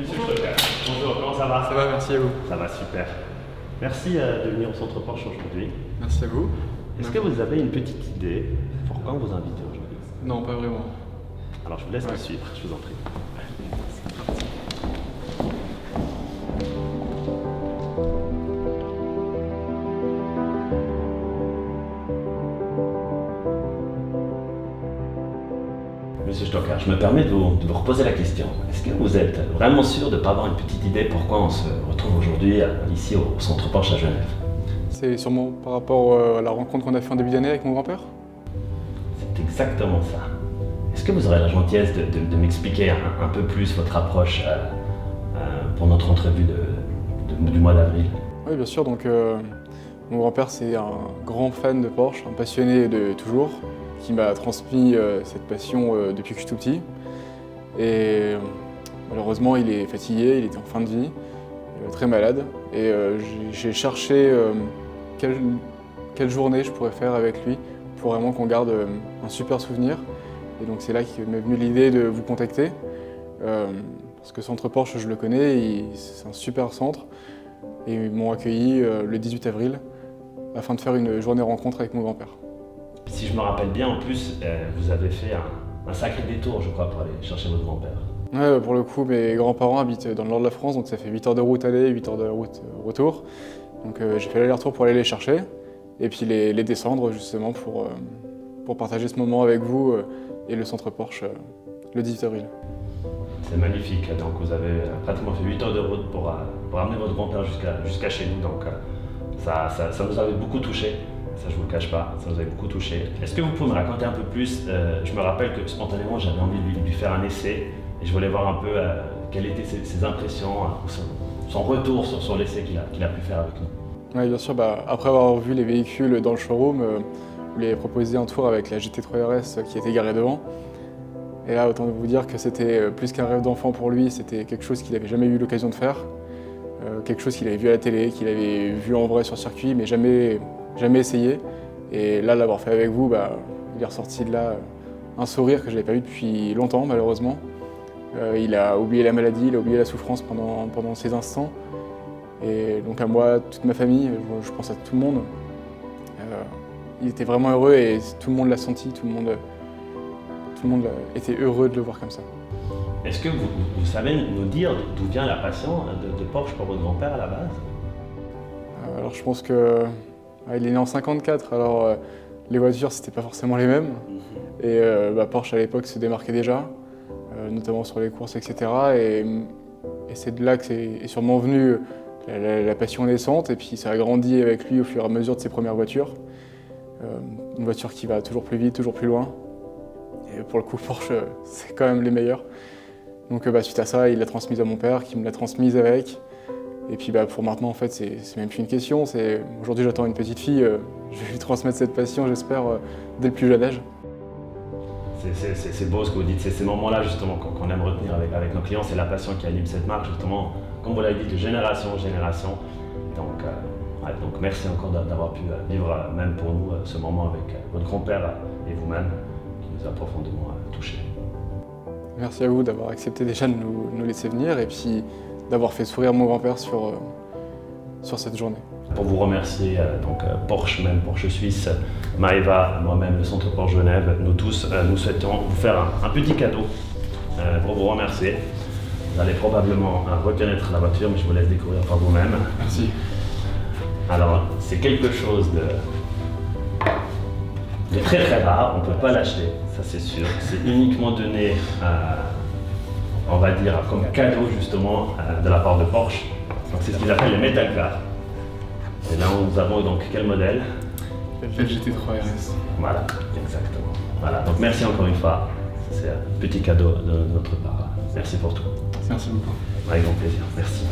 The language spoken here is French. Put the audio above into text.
Monsieur Stocker. Bonjour, comment ça va? Ça va, merci à vous. Ça va, super. Merci de venir au Centre Porsche aujourd'hui. Merci à vous. Est-ce que vous avez une petite idée pourquoi on vous invite aujourd'hui? Non, pas vraiment. Alors je vous laisse me suivre, je vous en prie. Monsieur Stocker, je me permets de vous reposer la question. Est-ce que vous êtes vraiment sûr de ne pas avoir une petite idée pourquoi on se retrouve aujourd'hui ici au Centre Porsche à Genève? C'est sûrement par rapport à la rencontre qu'on a fait en début d'année avec mon grand-père? C'est exactement ça. Est-ce que vous aurez la gentillesse de m'expliquer un peu plus votre approche pour notre entrevue du mois d'avril? Oui, bien sûr. Donc, mon grand-père, c'est un grand fan de Porsche, un passionné de toujours, qui m'a transmis cette passion depuis que je suis tout petit. Et malheureusement, il est fatigué, il était en fin de vie, très malade. Et j'ai cherché quelle journée je pourrais faire avec lui pour vraiment qu'on garde un super souvenir. Et donc c'est là qu'est m'est venue l'idée de vous contacter. Parce que Centre Porsche, je le connais, c'est un super centre. Et ils m'ont accueilli le 18 avril afin de faire une journée rencontre avec mon grand-père. Si je me rappelle bien, en plus, vous avez fait un sacré détour, je crois, pour aller chercher votre grand-père. Ouais, pour le coup, mes grands-parents habitent dans le nord de la France, donc ça fait 8 heures de route aller, 8 heures de route retour. Donc j'ai fait l'aller-retour pour aller les chercher, et puis les descendre justement pour partager ce moment avec vous et le Centre Porsche le 18 avril. C'est magnifique, donc vous avez pratiquement fait 8 heures de route pour amener votre grand-père jusqu'à chez nous, donc ça nous avait beaucoup touché. Ça, je ne vous le cache pas, ça nous avait beaucoup touché. Est-ce que vous pouvez me raconter un peu plus? Je me rappelle que spontanément, j'avais envie de lui faire un essai et je voulais voir un peu quelles étaient ses impressions, son retour sur l'essai qu'il a pu faire avec nous. Oui, bien sûr. Après avoir vu les véhicules dans le showroom, vous lui avez proposé un tour avec la GT3 RS qui était garée devant. Et là, autant vous dire que c'était plus qu'un rêve d'enfant pour lui, c'était quelque chose qu'il n'avait jamais eu l'occasion de faire. Quelque chose qu'il avait vu à la télé, qu'il avait vu en vrai sur circuit, mais jamais essayé. Et là, l'avoir fait avec vous, il est ressorti de là un sourire que je n'avais pas vu depuis longtemps, malheureusement. Il a oublié la maladie, il a oublié la souffrance pendant ces instants. Et donc à moi, toute ma famille, je pense à tout le monde. Il était vraiment heureux et tout le monde l'a senti, tout le monde était heureux de le voir comme ça. Est-ce que vous savez nous dire d'où vient la passion de Porsche pour votre grand-père à la base? Alors je pense que il est né en 54, alors les voitures c'était pas forcément les mêmes. Et Porsche à l'époque se démarquait déjà, notamment sur les courses, etc. Et c'est de là que est sûrement venu la passion naissante, et puis ça a grandi avec lui au fur et à mesure de ses premières voitures. Une voiture qui va toujours plus vite, toujours plus loin. Et pour le coup, Porsche, c'est quand même les meilleurs. Donc suite à ça, il l'a transmise à mon père, qui me l'a transmise avec. Et puis pour maintenant, en fait, c'est même plus une question. Aujourd'hui, j'attends une petite fille. Je vais lui transmettre cette passion, j'espère, dès le plus jeune âge. C'est beau ce que vous dites. C'est ces moments-là, justement, qu'on aime retenir avec nos clients. C'est la passion qui anime cette marque, justement, comme vous l'avez dit, de génération en génération. Donc merci encore d'avoir pu vivre, même pour nous, ce moment avec votre grand-père et vous-même, qui nous a profondément touchés. Merci à vous d'avoir accepté déjà de nous laisser venir et puis d'avoir fait sourire mon grand-père sur cette journée. Pour vous remercier, Porsche, même Porsche Suisse, Maëva, moi-même, le Centre Porsche Genève, nous tous, nous souhaitons vous faire un petit cadeau pour vous remercier. Vous allez probablement reconnaître la voiture, mais je vous laisse découvrir par vous-même. Merci. Alors, c'est quelque chose de très très rare, on ne peut pas l'acheter, ça c'est sûr. C'est uniquement donné, on va dire, comme cadeau justement de la part de Porsche. C'est ce qu'ils appellent les Metal Cars. Et là, nous avons donc quel modèle? La GT3 RS. Voilà, exactement. Voilà, donc merci encore une fois. C'est un petit cadeau de notre part. Merci pour tout. Merci beaucoup. Avec grand plaisir, merci.